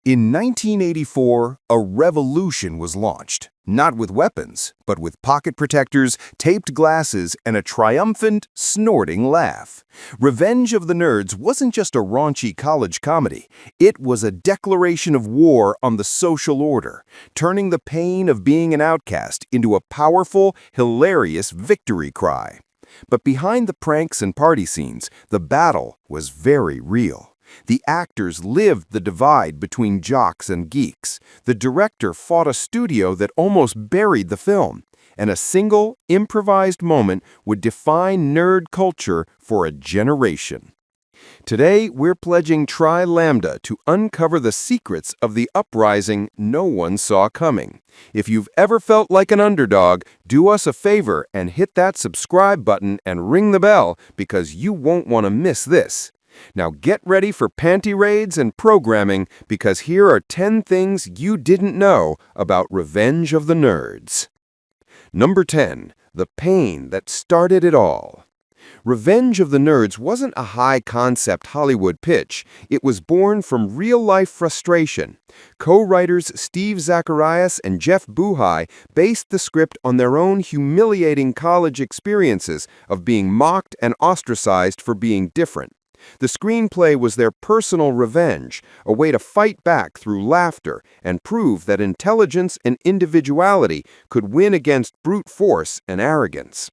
In 1984, a revolution was launched, not with weapons, but with pocket protectors, taped glasses, and a triumphant, snorting laugh. Revenge of the Nerds wasn't just a raunchy college comedy. It was a declaration of war on the social order, turning the pain of being an outcast into a powerful, hilarious victory cry. But behind the pranks and party scenes, the battle was very real. The actors lived the divide between jocks and geeks. The director fought a studio that almost buried the film. And a single, improvised moment would define nerd culture for a generation. Today, we're pledging Tri-Lambda to uncover the secrets of the uprising no one saw coming. If you've ever felt like an underdog, do us a favor and hit that subscribe button and ring the bell because you won't want to miss this. Now get ready for panty raids and programming because here are 10 things you didn't know about Revenge of the Nerds. Number 10. The pain that started it all. Revenge of the Nerds wasn't a high-concept Hollywood pitch. It was born from real-life frustration. Co-writers Steve Zacharias and Jeff Buhai based the script on their own humiliating college experiences of being mocked and ostracized for being different. The screenplay was their personal revenge, a way to fight back through laughter and prove that intelligence and individuality could win against brute force and arrogance.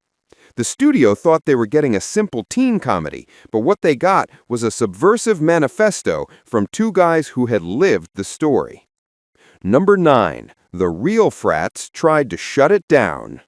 The studio thought they were getting a simple teen comedy, but what they got was a subversive manifesto from two guys who had lived the story. Number 9. The real frats tried to shut it down.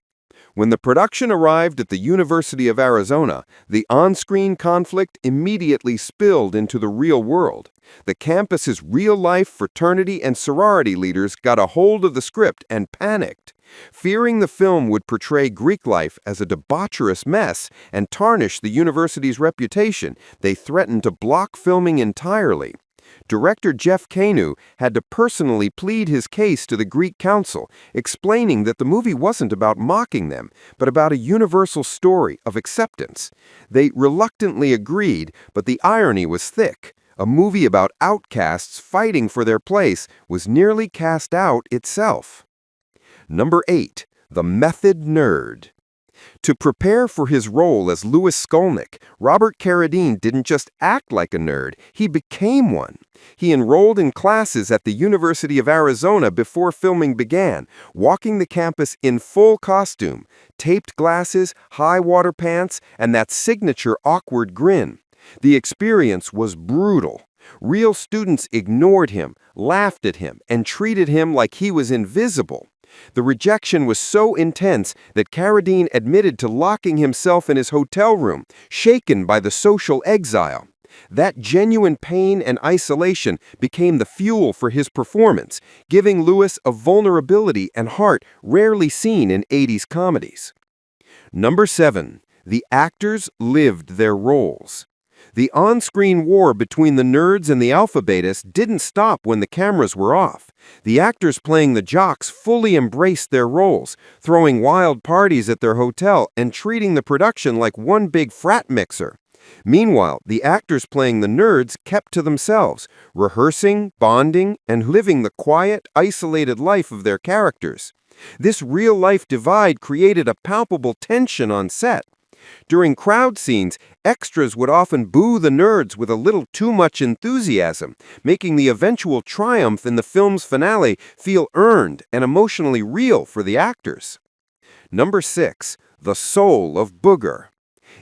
When the production arrived at the University of Arizona, the on-screen conflict immediately spilled into the real world. The campus's real-life fraternity and sorority leaders got a hold of the script and panicked. Fearing the film would portray Greek life as a debaucherous mess and tarnish the university's reputation, they threatened to block filming entirely. Director Jeff Kanu had to personally plead his case to the Greek council, explaining that the movie wasn't about mocking them, but about a universal story of acceptance. They reluctantly agreed, but the irony was thick. A movie about outcasts fighting for their place was nearly cast out itself. Number 8. The Method Nerd. To prepare for his role as Louis Skolnick, Robert Carradine didn't just act like a nerd, he became one. He enrolled in classes at the University of Arizona before filming began, walking the campus in full costume, taped glasses, high-water pants, and that signature awkward grin. The experience was brutal. Real students ignored him, laughed at him, and treated him like he was invisible. The rejection was so intense that Carradine admitted to locking himself in his hotel room, shaken by the social exile. That genuine pain and isolation became the fuel for his performance, giving Louis a vulnerability and heart rarely seen in 80s comedies. Number 7. The actors lived their roles. The on-screen war between the nerds and the alpha betas didn't stop when the cameras were off. The actors playing the jocks fully embraced their roles, throwing wild parties at their hotel and treating the production like one big frat mixer. Meanwhile, the actors playing the nerds kept to themselves, rehearsing, bonding, and living the quiet, isolated life of their characters. This real-life divide created a palpable tension on set. During crowd scenes, extras would often boo the nerds with a little too much enthusiasm, making the eventual triumph in the film's finale feel earned and emotionally real for the actors. Number 6. The soul of Booger.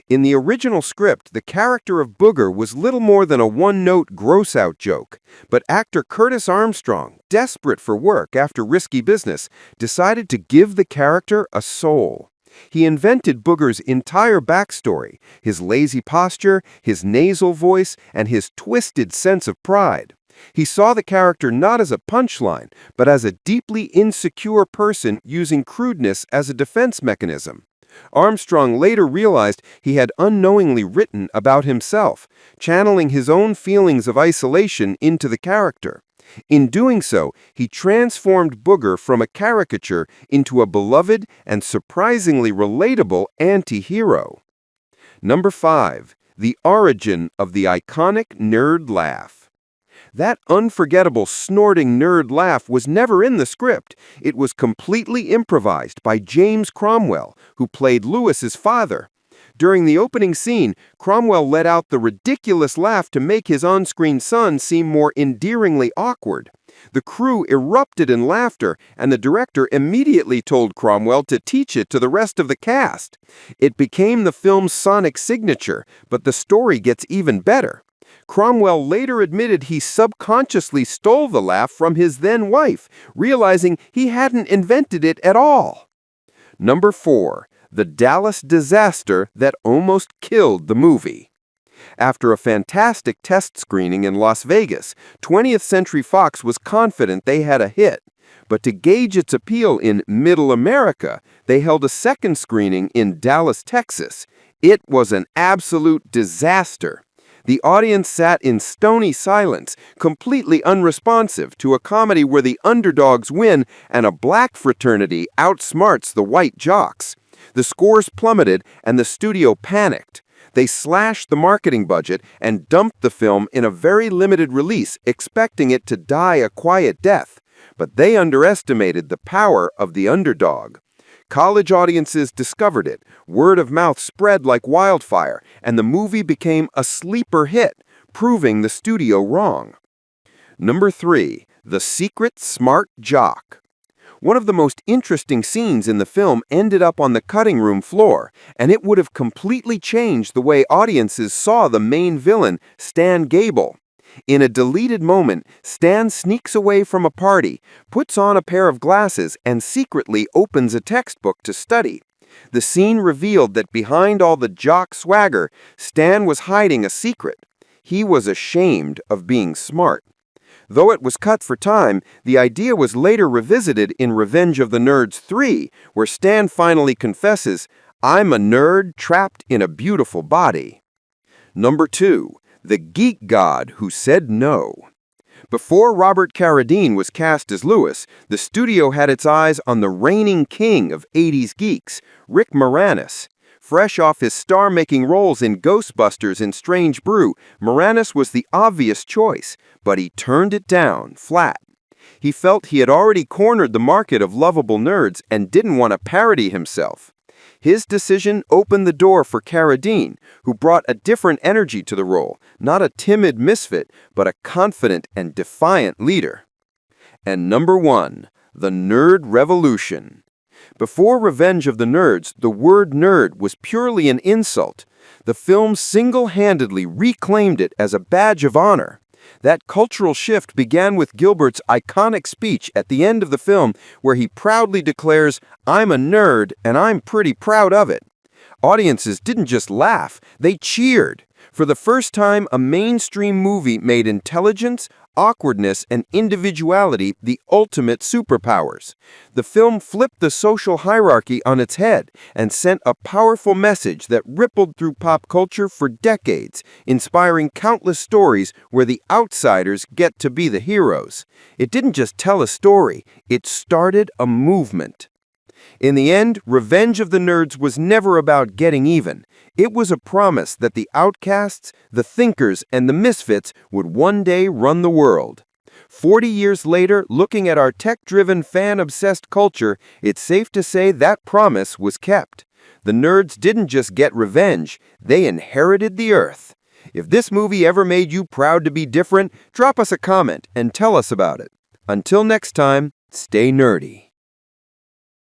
In the original script, the character of Booger was little more than a one-note gross-out joke, but actor Curtis Armstrong, desperate for work after Risky Business, decided to give the character a soul. He invented Booger's entire backstory, his lazy posture, his nasal voice, and his twisted sense of pride. He saw the character not as a punchline, but as a deeply insecure person using crudeness as a defense mechanism. Armstrong later realized he had unknowingly written about himself, channeling his own feelings of isolation into the character. In doing so, he transformed Booger from a caricature into a beloved and surprisingly relatable anti-hero. Number 5. The origin of the iconic nerd laugh. That unforgettable snorting nerd laugh was never in the script. It was completely improvised by James Cromwell, who played Lewis's father. During the opening scene, Cromwell let out the ridiculous laugh to make his on-screen son seem more endearingly awkward. The crew erupted in laughter, and the director immediately told Cromwell to teach it to the rest of the cast. It became the film's sonic signature, but the story gets even better. Cromwell later admitted he subconsciously stole the laugh from his then-wife, realizing he hadn't invented it at all. Number 4. The Dallas disaster that almost killed the movie. After a fantastic test screening in Las Vegas, 20th Century Fox was confident they had a hit. But to gauge its appeal in Middle America, they held a second screening in Dallas, Texas. It was an absolute disaster. The audience sat in stony silence, completely unresponsive to a comedy where the underdogs win and a black fraternity outsmarts the white jocks. The scores plummeted and the studio panicked. They slashed the marketing budget and dumped the film in a very limited release, expecting it to die a quiet death. But they underestimated the power of the underdog. College audiences discovered it, word of mouth spread like wildfire, and the movie became a sleeper hit, proving the studio wrong. Number 3. The Secret Smart Jock. One of the most interesting scenes in the film ended up on the cutting room floor, and it would have completely changed the way audiences saw the main villain, Stan Gable. In a deleted moment, Stan sneaks away from a party, puts on a pair of glasses, and secretly opens a textbook to study. The scene revealed that behind all the jock swagger, Stan was hiding a secret. He was ashamed of being smart. Though it was cut for time, the idea was later revisited in Revenge of the Nerds 3, where Stan finally confesses, "I'm a nerd trapped in a beautiful body." Number 2. The Geek God Who Said No. Before Robert Carradine was cast as Lewis, the studio had its eyes on the reigning king of 80s geeks, Rick Moranis. Fresh off his star-making roles in Ghostbusters and Strange Brew, Moranis was the obvious choice, but he turned it down, flat. He felt he had already cornered the market of lovable nerds and didn't want to parody himself. His decision opened the door for Carradine, who brought a different energy to the role, not a timid misfit, but a confident and defiant leader. And number 1, the Nerd Revolution. Before Revenge of the Nerds, the word nerd was purely an insult. The film single-handedly reclaimed it as a badge of honor. That cultural shift began with Gilbert's iconic speech at the end of the film, where he proudly declares, "I'm a nerd, and I'm pretty proud of it." Audiences didn't just laugh, they cheered. For the first time, a mainstream movie made intelligence, awkwardness, and individuality the ultimate superpowers. The film flipped the social hierarchy on its head and sent a powerful message that rippled through pop culture for decades, inspiring countless stories where the outsiders get to be the heroes. It didn't just tell a story, it started a movement. In the end, Revenge of the Nerds was never about getting even. It was a promise that the outcasts, the thinkers, and the misfits would one day run the world. 40 years later, looking at our tech-driven, fan-obsessed culture, it's safe to say that promise was kept. The nerds didn't just get revenge, they inherited the earth. If this movie ever made you proud to be different, drop us a comment and tell us about it. Until next time, stay nerdy.